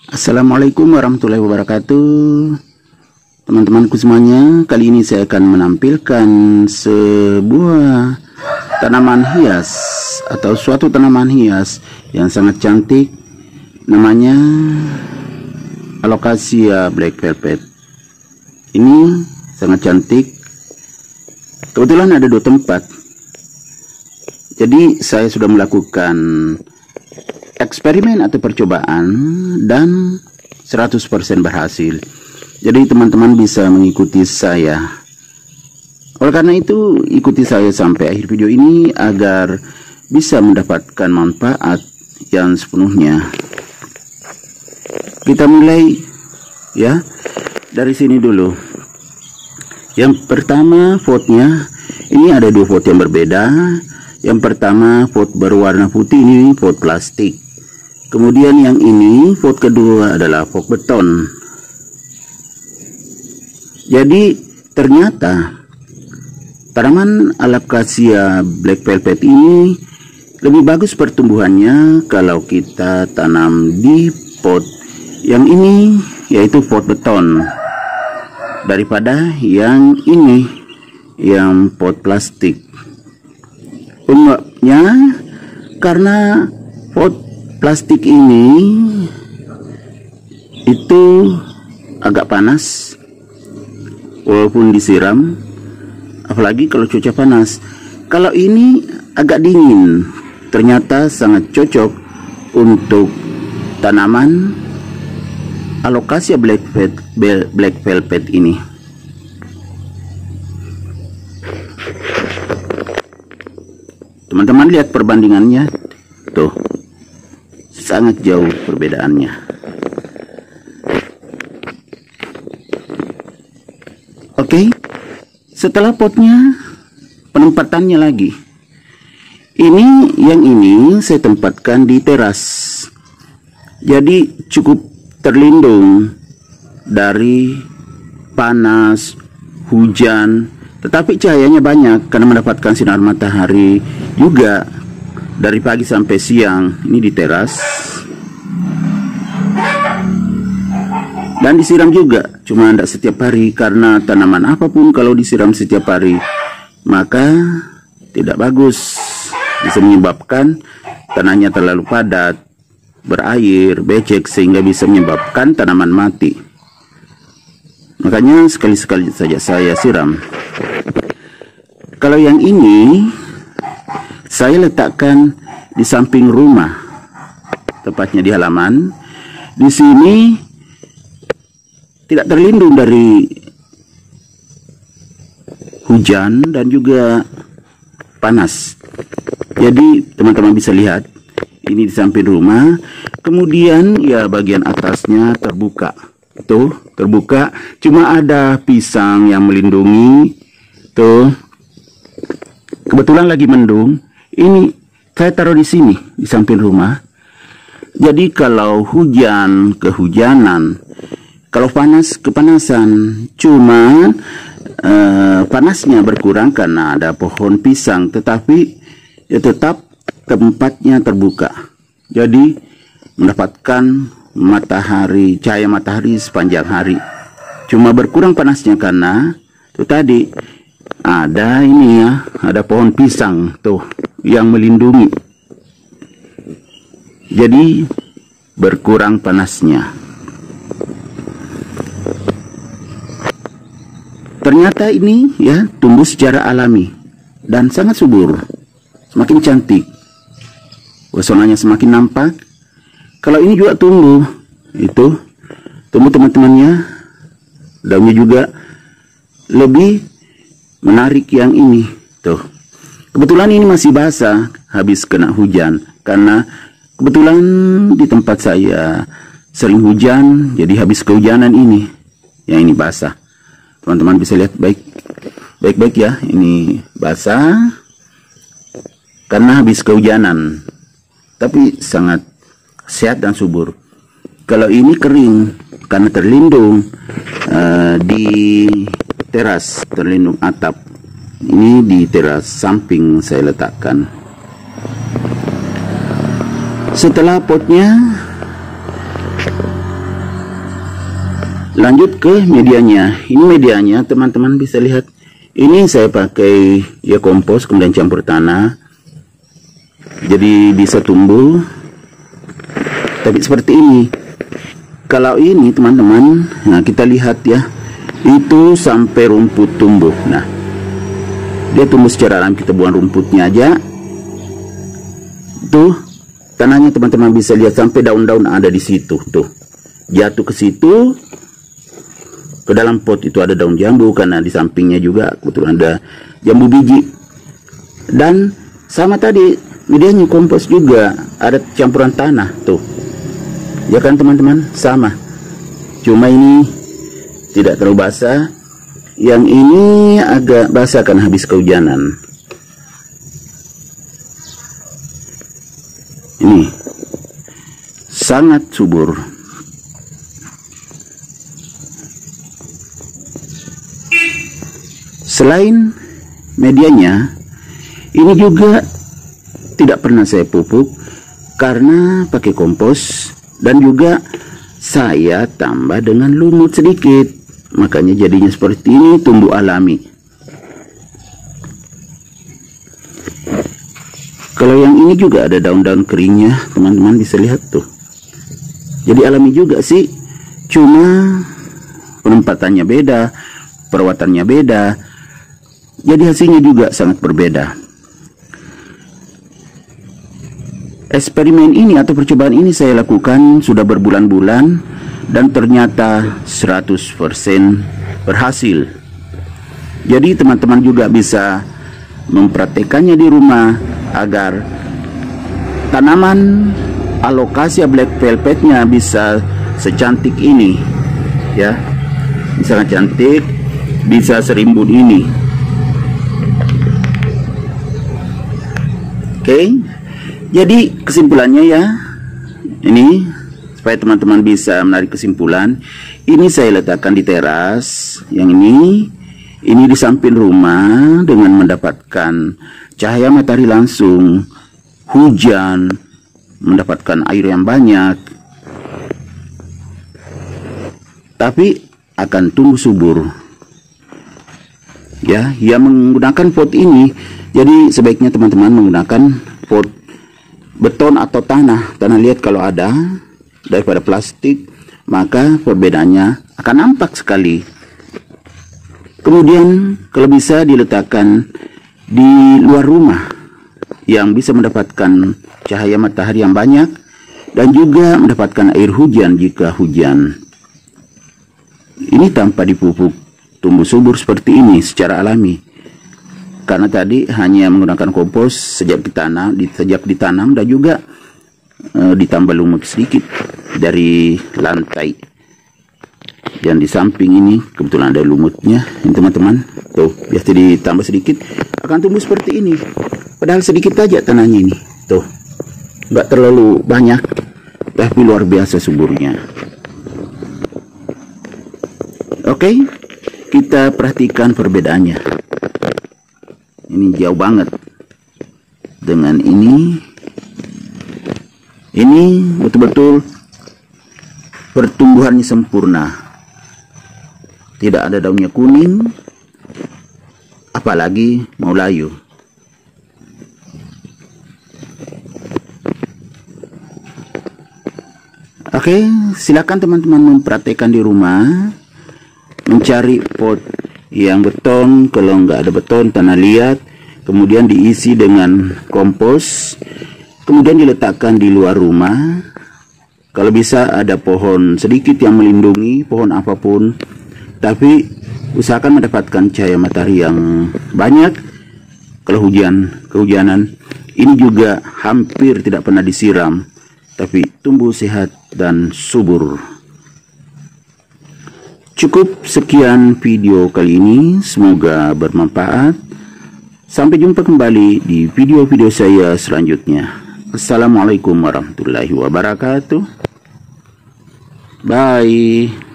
Assalamualaikum warahmatullahi wabarakatuh. Teman-temanku semuanya, kali ini saya akan menampilkan sebuah tanaman hias atau suatu tanaman hias yang sangat cantik. Namanya Alocasia Black Velvet. Ini sangat cantik. Kebetulan ada dua tempat. Jadi saya sudah melakukan eksperimen atau percobaan dan 100% berhasil. Jadi teman-teman bisa mengikuti saya. Oleh karena itu, ikuti saya sampai akhir video ini agar bisa mendapatkan manfaat yang sepenuhnya. Kita mulai ya dari sini dulu. Yang pertama potnya, ini ada dua pot yang berbeda. Yang pertama pot berwarna putih, ini pot plastik. Kemudian yang ini pot kedua adalah pot beton. Jadi ternyata tanaman Alocasia Black Velvet ini lebih bagus pertumbuhannya kalau kita tanam di pot yang ini, yaitu pot beton, daripada yang ini, yang pot plastik. Penyebabnya karena pot plastik ini itu agak panas walaupun disiram, apalagi kalau cuaca panas. Kalau ini agak dingin, ternyata sangat cocok untuk tanaman Alocasia Black Velvet ini. Teman-teman lihat perbandingannya tuh, sangat jauh perbedaannya. Oke, setelah potnya, penempatannya lagi. Yang ini saya tempatkan di teras. Jadi cukup terlindung dari panas, hujan, tetapi cahayanya banyak karena mendapatkan sinar matahari juga dari pagi sampai siang. Ini di teras. Dan disiram juga, cuma tidak setiap hari, karena tanaman apapun kalau disiram setiap hari maka tidak bagus. Bisa menyebabkan tanahnya terlalu padat, berair, becek, sehingga bisa menyebabkan tanaman mati. Makanya sekali-sekali saja saya siram. Kalau yang ini saya letakkan di samping rumah, tepatnya di halaman. Di sini tidak terlindung dari hujan dan juga panas. Jadi teman-teman bisa lihat, ini di samping rumah. Kemudian ya bagian atasnya terbuka. Tuh, terbuka. Cuma ada pisang yang melindungi. Tuh. Kebetulan lagi mendung. Ini saya taruh di sini, di samping rumah. Jadi kalau hujan, kehujanan, kalau panas, kepanasan. Cuma panasnya berkurang karena ada pohon pisang, tetapi ya tetap tempatnya terbuka. Jadi mendapatkan matahari, cahaya matahari sepanjang hari. Cuma berkurang panasnya karena itu tadi ada ini ya, ada pohon pisang tuh yang melindungi. Jadi berkurang panasnya. Ternyata ini ya tumbuh secara alami dan sangat subur, semakin cantik, pesonanya semakin nampak. Kalau ini juga tumbuh, itu tumbuh teman-temannya, daunnya juga lebih menarik yang ini tuh. Kebetulan ini masih basah habis kena hujan, karena kebetulan di tempat saya sering hujan, jadi habis kehujanan ini yang ini basah. Teman-teman bisa lihat baik-baik ya, ini basah karena habis kehujanan, tapi sangat sehat dan subur. Kalau ini kering karena terlindung di teras, terlindung atap. Ini di teras samping saya letakkan. Setelah potnya Lanjut ke medianya. Ini medianya, teman-teman bisa lihat. Ini saya pakai ya kompos kemudian campur tanah. Jadi bisa tumbuh. Tapi seperti ini. Kalau ini teman-teman, nah kita lihat ya. Itu sampai rumput tumbuh. Nah, dia tumbuh secara alami, kita buang rumputnya aja. Tuh, tanahnya teman-teman bisa lihat sampai daun-daun ada di situ. Tuh, jatuh ke situ. Ke dalam pot itu ada daun jambu karena di sampingnya juga kebetulan ada jambu biji. Dan sama tadi medianya kompos juga, ada campuran tanah tuh. Ya kan teman-teman, sama. Cuma ini tidak terlalu basah. Yang ini agak basah karena habis kehujanan. Ini sangat subur. Selain medianya, ini juga tidak pernah saya pupuk karena pakai kompos, dan juga saya tambah dengan lumut sedikit. Makanya jadinya seperti ini, tumbuh alami. Kalau yang ini juga ada daun-daun keringnya, teman-teman bisa lihat tuh. Jadi alami juga sih, cuma penempatannya beda, perawatannya beda. Jadi hasilnya juga sangat berbeda. Eksperimen ini atau percobaan ini saya lakukan sudah berbulan-bulan dan ternyata 100% berhasil. Jadi teman-teman juga bisa mempraktekannya di rumah agar tanaman alocasia black velvetnya bisa secantik ini, ya, sangat cantik, bisa serimbun ini. Oke, jadi kesimpulannya ya, ini supaya teman-teman bisa menarik kesimpulan, ini saya letakkan di teras, yang ini di samping rumah dengan mendapatkan cahaya matahari langsung, hujan, mendapatkan air yang banyak, tapi akan tumbuh subur. Ya, yang menggunakan pot ini, jadi sebaiknya teman-teman menggunakan pot beton atau tanah liat kalau ada, daripada plastik, maka perbedaannya akan nampak sekali. Kemudian kalau bisa diletakkan di luar rumah yang bisa mendapatkan cahaya matahari yang banyak dan juga mendapatkan air hujan jika hujan. Ini tanpa dipupuk, tumbuh subur seperti ini secara alami. Karena tadi hanya menggunakan kompos sejak ditanam dan juga ditambah lumut sedikit dari lantai. Dan di samping ini kebetulan ada lumutnya, ini teman-teman. Tuh, biasa ditambah sedikit akan tumbuh seperti ini. Padahal sedikit aja tanahnya ini. Tuh, nggak terlalu banyak, tapi luar biasa suburnya. Oke, kita perhatikan perbedaannya. Ini jauh banget dengan ini. Ini betul-betul pertumbuhannya sempurna. Tidak ada daunnya kuning, apalagi mau layu. Oke, silakan teman-teman mempraktekkan di rumah. Mencari pot yang beton, kalau nggak ada beton, tanah liat, kemudian diisi dengan kompos, kemudian diletakkan di luar rumah. Kalau bisa ada pohon sedikit yang melindungi, pohon apapun, tapi usahakan mendapatkan cahaya matahari yang banyak. Kalau kehujanan, ini juga hampir tidak pernah disiram, tapi tumbuh sehat dan subur. Cukup sekian video kali ini, semoga bermanfaat. Sampai jumpa kembali di video-video saya selanjutnya. Assalamualaikum warahmatullahi wabarakatuh. Bye.